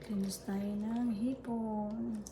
Linis tayo ng hipon.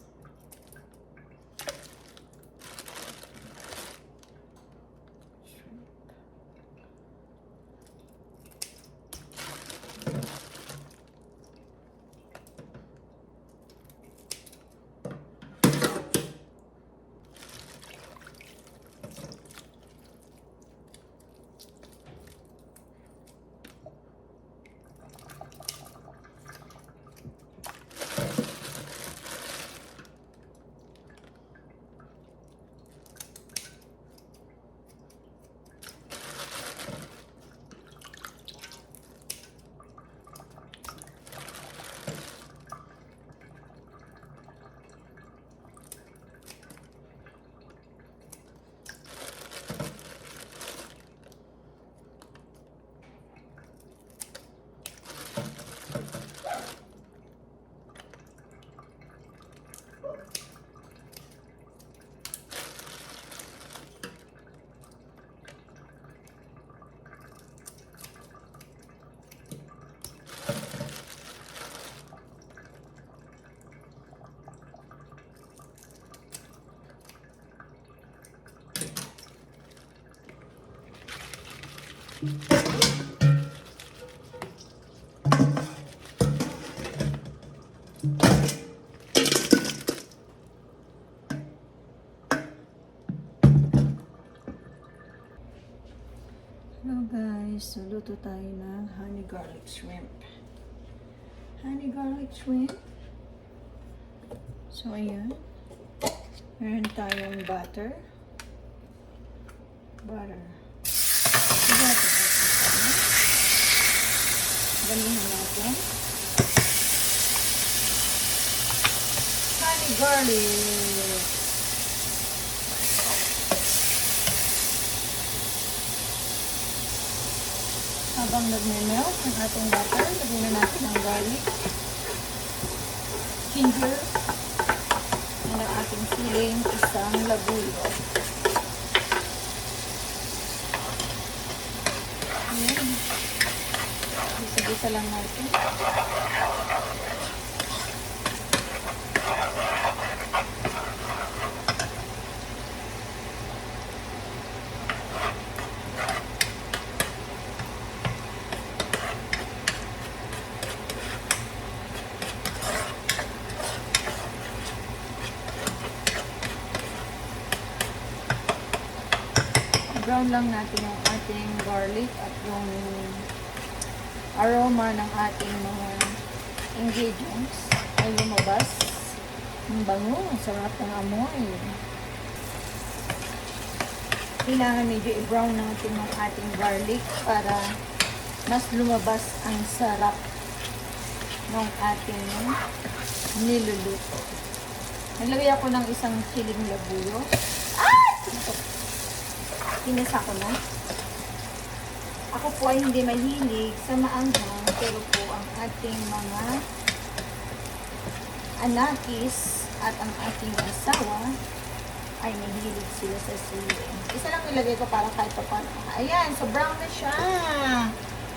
Hello guys, so luto tayo ng honey garlic shrimp. Honey garlic shrimp. So ayan, meron tayong butter. Gamihin natin. Honey garlic. Habang nagme-melt ang ating butter, lagyan na natin ang garlic, ginger, and ang ating siling isang labuyo. Ayan. Isa-isa lang natin. Brown lang natin yung ating garlic at yung aroma ng ating mga ingredients ay lumabas. Ang bango, sarap ng amoy. Kailangan medyo i-brown natin yung ating garlic para mas lumabas ang sarap ng ating niluluto. Nalagay ako ng isang siling labuyo. Pinasa ko na. Ako po ay hindi mahilig sa maanghang, pero po ang ating mga anakis at ang ating asawa ay mahilig sila sa sili. Isa lang ilagay ko para kahit pa paano. Ayan, so brown na siya.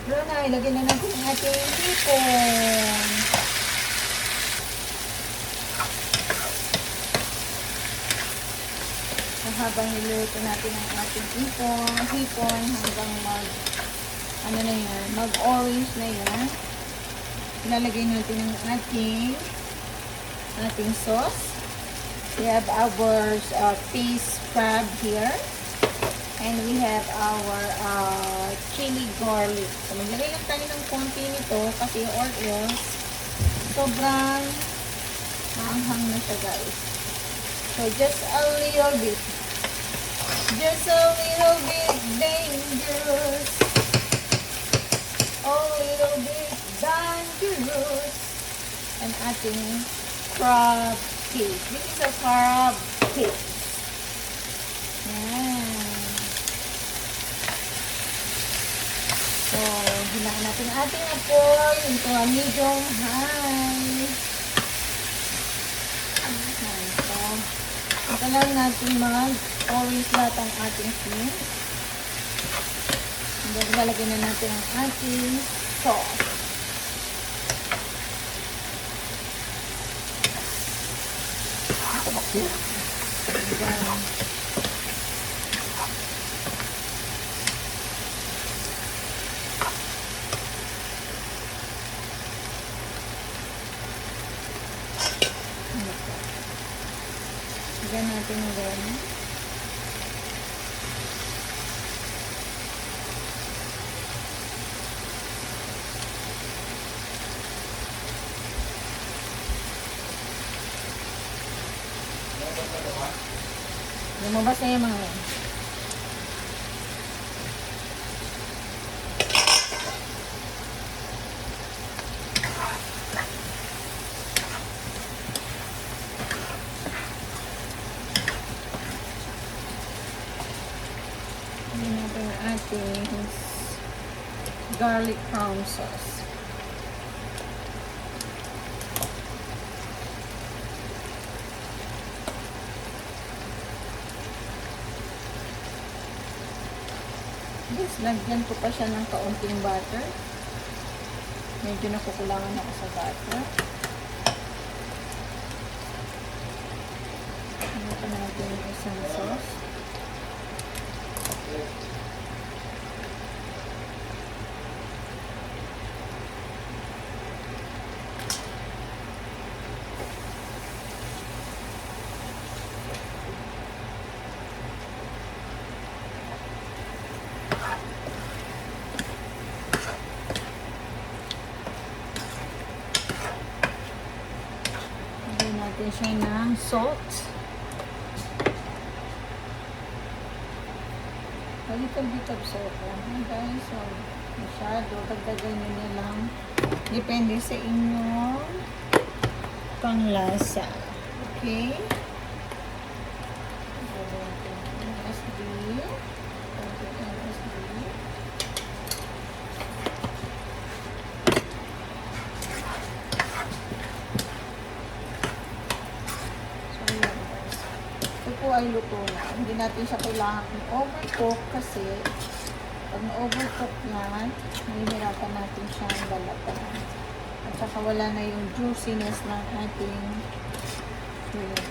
Brown na, ilagay na natin ang ating hipon. Habang niluto natin ang ating hipon hanggang mag-orange na yan. Ilalagay natin ang ating sauce. We have our fish crab here. And we have our chili garlic. So, maglagay lang tayo ng konti nito kasi yung oils sobrang maanghang na siya, guys. So, just a little bit. Just a little bit dangerous. A little bit dangerous. Ang ating crab cake. This is a crab cake. Yan. So, hinaan natin ang ating apoy into a medium high. Ito lang natin mag-orange lahat ang ating shrimp. And then, lalagyan na natin ang ating sauce. Ayan. Lagyan natin ng gano'n. Lumabas na yung mga yan. Lagyan natin ang ating garlic crown sauce. Yes, lagyan ko pa siya ng kaunting butter. Medyo nakukulangan ako sa butter. Ano pa natin yung isang sauce. Lagyan natin siya ng salt. A little bit of salt lang, guys. So, masyado. Dagdagan nyo na lang. Depende sa inyong panglasa. Okay? MSG. MSG. So, ayan, guys. Ito po ay luto na. Hindi natin siya kailangan i-overcook kasi pag na-overcook yan, mahihirapan natin siyang balatan. At saka wala na yung juiciness ng ating shrimp.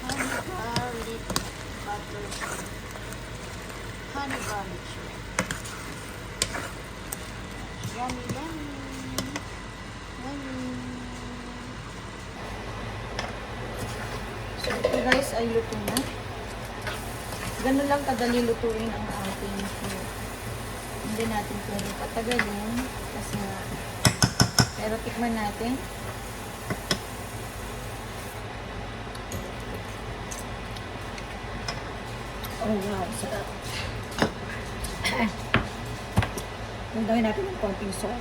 Honey garlic butter shrimp. Honey garlic shrimp. Yummy, yummy. Yummy. So, ito guys ay luto na. Ganun lang kadali lutuin ang ating shrimp. Hindi natin pwede patagalin kasi nga. Pero tikman natin. Oh wow, sarap. Gawin natin ng konting salt.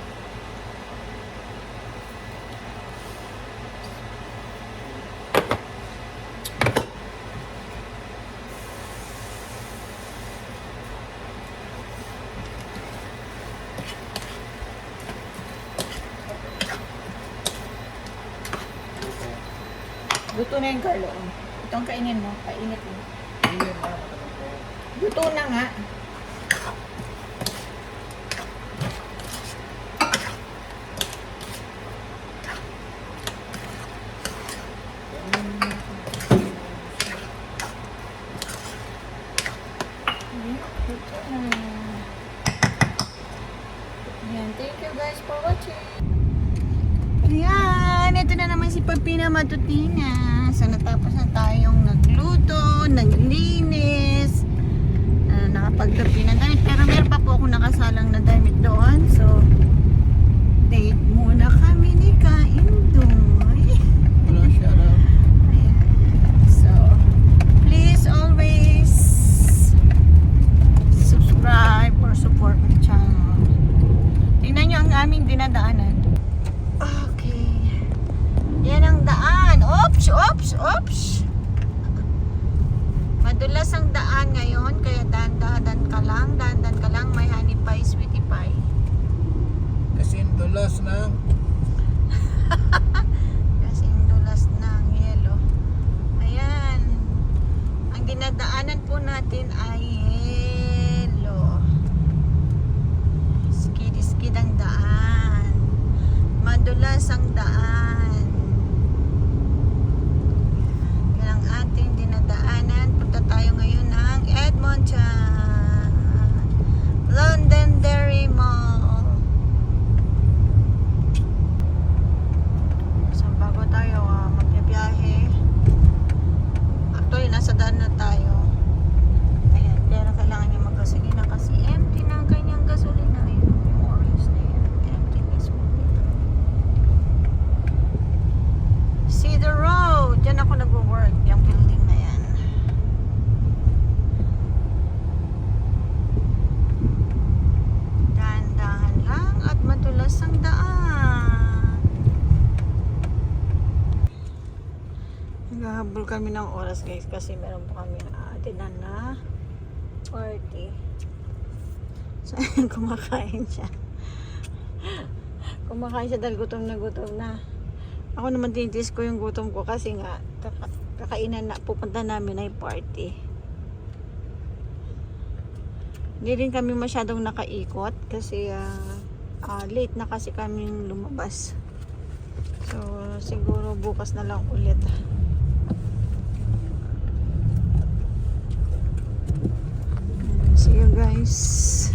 Luto na yung Carlo. Ito ang kainin mo. Kainit mo. Luto na nga. Ayan, thank you guys for watching. Ayan, ito na naman si Papina Matutina. So, natapos na tayong nagluto, naglinis, nakapaggabi ng damit. Pero meron pa po ako nakasalang na damit doon. So, date muna kami ni Kaindoy. Hello, shout out. Ayan. So, please always subscribe or support my channel. Tingnan nyo ang aming dinadaanan. Okay. Yan ang daan. Oops, oops, oops. Madulas ang daan ngayon, kaya dahan-dahan ka lang, may honey pie, sweetie pie. Kasi dulas ng Kasi dulas ng yelo. Ayan. Ang dinadaanan po natin ay yelo. gilid ang daan. Madulas ang daan. Yan ang ating dinadaanan. Punta tayo ngayon ng Edmonton. Londonderry Mall. So bago tayo magbiyahe. Actually, nasa daan na tayo. Ayan, pero kailangan niya maggasolina kasi empty na ang kanyang gasolina. Ayun, yung orange na yan. Empty mismo. See the road. Diyan ako nag-work. Yung building na yan. Dahan-dahan lang at madulas ang daan. Naghahabol kami ng oras guys kasi meron po kami atinan na party. So, kumakain siya. Kumakain siya dahil gutom na. Ako naman tinitis ko yung gutom ko kasi nga kakainan na pupunta namin ay party. Hindi rin kami masyadong nakaikot kasi late na kasi kaming lumabas. So siguro bukas na lang ulit. See you guys.